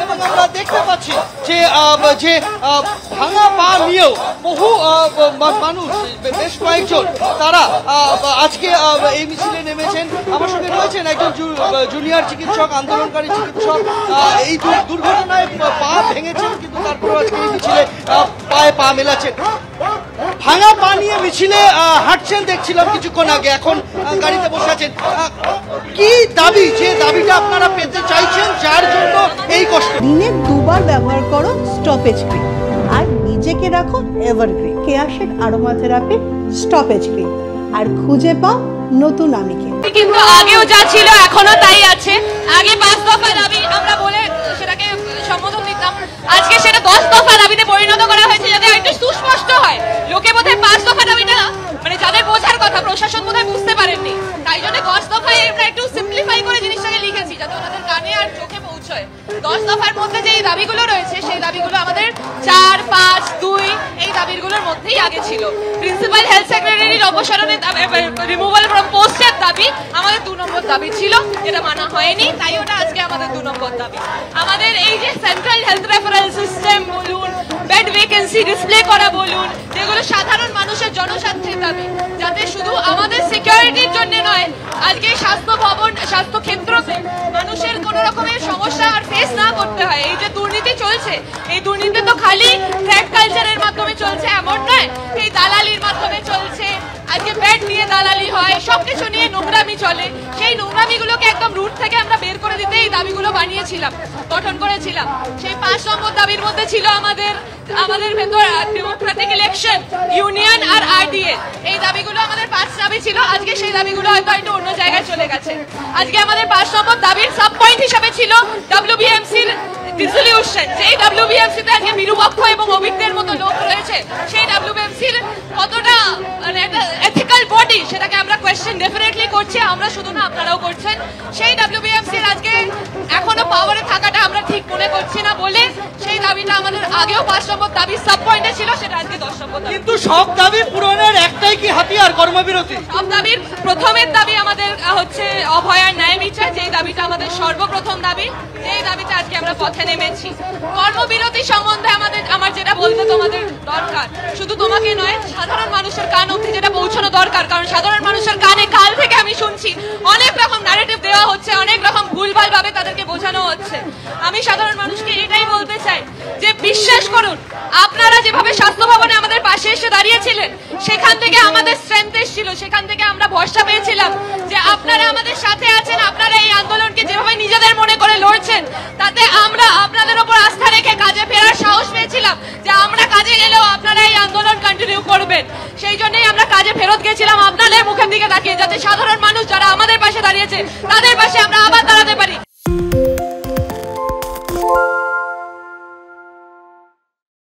এবং আমরা দেখতে পাচ্ছি যে যে ভাঙা পা নিয়েও বহু মানুষ, বেশ কয়েকজন তারা আজকে এই মিছিলে নেমেছেন। আমার সঙ্গে রয়েছেন একজন জুনিয়র চিকিৎসক, আন্দোলনকারী চিকিৎসক। এই দুর্ঘটনায় পা ভেঙেছেন, কিন্তু তারপর আজকে এই মিছিলে পায়ে পা মেলাচ্ছেন। ভাঙা পা নিয়ে মিছিলে হাঁটছেন দেখছিলাম কিছুক্ষণ আগে, এখন গাড়িতে বসে আছেন। কি দাবি, যে দাবিটা আপনারা পেতে চাইছেন, যার জন্য এই কষ্ট? দিনে দুবার ব্যবহার করো স্টপেজ ক্রিম, আর নিজেকে রাখো এভারগ্রিন কেয়ারশেড আরোমা থেরাপি স্টপেজ ক্রিম, আর খুঁজে পাও নতুন আমিকে। কিন্তু আগেও যা ছিল এখনো তাই আছে। আগে 5 দফা দাবি আমরা বলে সেটাকে সম্বোধন দিতাম, আজকে সেটা 10 দফা দাবিতে পরিণত করা হয়েছে, যাতে একটু সুস্পষ্ট হয়। লোকে বোধহয় 5 দফা দাবিটা মানে যাদের বোঝার কথা, প্রশাসন বোধহয় বুঝতে পারেননি, তাই জন্য 10 দফায় আমরা একটু সিম্পলিফাই করে জিনিসটাকে লিখেছি, যাতে ওনাদের কানে আর চোখে পৌঁছয়। 10 দফার মধ্যে যে দাবিগুলো রয়েছে, সেই দাবিগুলো আমাদের 4, 5, 2 এই দাবিগুলোর মধ্যেই আগে ছিল। প্রিন্সিপাল হেলথ সেক্রেটারির অপসারণের রিমুভাল ফ্রম পোস্টের দাবি আমাদের 2 নম্বর দাবি ছিল, যেটা মানা হয়নি, তাই ওটা আজকে আমাদের 2 নম্বর দাবি। আমাদের এই যে সেন্ট্রাল হেলথ রেফারেল সিস্টেম বলুন, বেড ভ্যাকেন্সি ডিসপ্লে করা বলুন, যেগুলো সাধারণ মানুষের জনস্বার্থের দাবি, যাতে শুধু আমাদের সিকিউরিটির জন্য নয়, আজকে স্বাস্থ্য ভবন, স্বাস্থ্য ক্ষেত্রতে মানুষের কোনো রকমের সমস্যা আর ফেস না করতে হয়। এই যে দুর্নীতি চলছে, এই দুর্নীতি তো খালি থ্রেড কালচারের মাধ্যমে চলছে এমন নয়, এই দালালির মাধ্যমে চলছে। আজকে বেড নিয়ে দালালি হয়, সবকিছু নিয়ে নোংরামি চলে। সেই নোংরামিগুলোকে একদম রুট থেকে আমরা বের করে দিতে এই দাবিগুলো বানিয়েছিলাম, গঠন করেছিলাম। সেই 5 নম্বর দাবির মধ্যে ছিল আমাদের ভেতর ডেমোক্রেটিক ইলেকশন, ইউনিয়ন আর আরডিএ। এই দাবিগুলো আমাদের 5 দাবি ছিল। আজকে সেই দাবিগুলো হয়তো একটু অন্য জায়গায় চলে গেছে। আজকে আমাদের 5 নম্বর দাবির সাব পয়েন্ট হিসাবে ছিল ডব্লিউবিএমসির ডিসলিউশন। যেই ডব্লিউবিএমসিতে আজকে নিরপেক্ষ এবং অভিজ্ঞদের মতো লোক রয়েছে, সেই ডব্লিউবিএমসির কতটা মানে একটা এথিক্যাল বডি, সেটাকে আমরা কোয়েশ্চেন ডেফিনেটলি করছি। আমরা শুধু না, আপনারাও করছেন। সেই ডব্লিউবিএমসির আজকে এখনো পাওয়ারে থাকাটা আমরা ঠিক মনে করছি না বলে সেই দাবিটা আমাদের আগেও 5 নম্বর দাবি সাব পয়েন্টে ছিল, সেটা আজকে 10 নম্বর দাবি। কিন্তু সব দাবি পূরণের একটাই কি হাতিয়ার? কর্মবিরতি। সব দাবির প্রথমের দাবি আমাদের হচ্ছে অভয়ার ন্যায় বিচার, যেই দাবিটা আমাদের সর্বপ্রথম দাবি, যেই দাবিতে আজকে আমরা পথে নেমেছি। কর্মবিরতি সম্বন্ধে আমার যেটা বলতে তোমাদের দরকার, শুধু তোমাকে নয়, সাধারণ মানুষের কান অবধি যেটা পৌঁছানো দরকার, কারণ সাধারণ মানুষের কানে কাল থেকে আমি শুনছি অনেক রকম ন্যারেটিভ দেওয়া হচ্ছে, অনেক রকম ভুলভাল ভাবে তাদেরকে বোঝানো হচ্ছে। আমি সাধারণ মানুষকে এটাই বলতে চাই যে বিশ্বাস করুন, আপনারা যেভাবে স্বাস্থ্য ভবনে আমাদের পাশে এসে দাঁড়িয়েছিলেন, সেখান থেকে আমাদের স্ট্রেংথ এসেছিল, সেখান থেকে আমরা ভরসা পেয়েছিলাম যে আপনারা আমাদের সাথে আছেন। আপনারা এই আন্দোলনকে যেভাবে নিজেদের মনে করে লড়ছেন, তাতে আমরা আপনাদের উপর আস্থা রেখে কাজে ফেরার সাহস পেয়েছিলাম, যে আমরা কাজে গেলেও আপনারা এই আন্দোলন কন্টিনিউ করবেন। সেই জন্যই আমরা কাজে ফেরত গেছিলাম আপনাদের মুখের দিকে তাকিয়ে, যাতে সাধারণ মানুষ যারা আমাদের পাশে দাঁড়িয়েছে, তাদের পাশে আমরা আবার দাঁড়াতে পারি।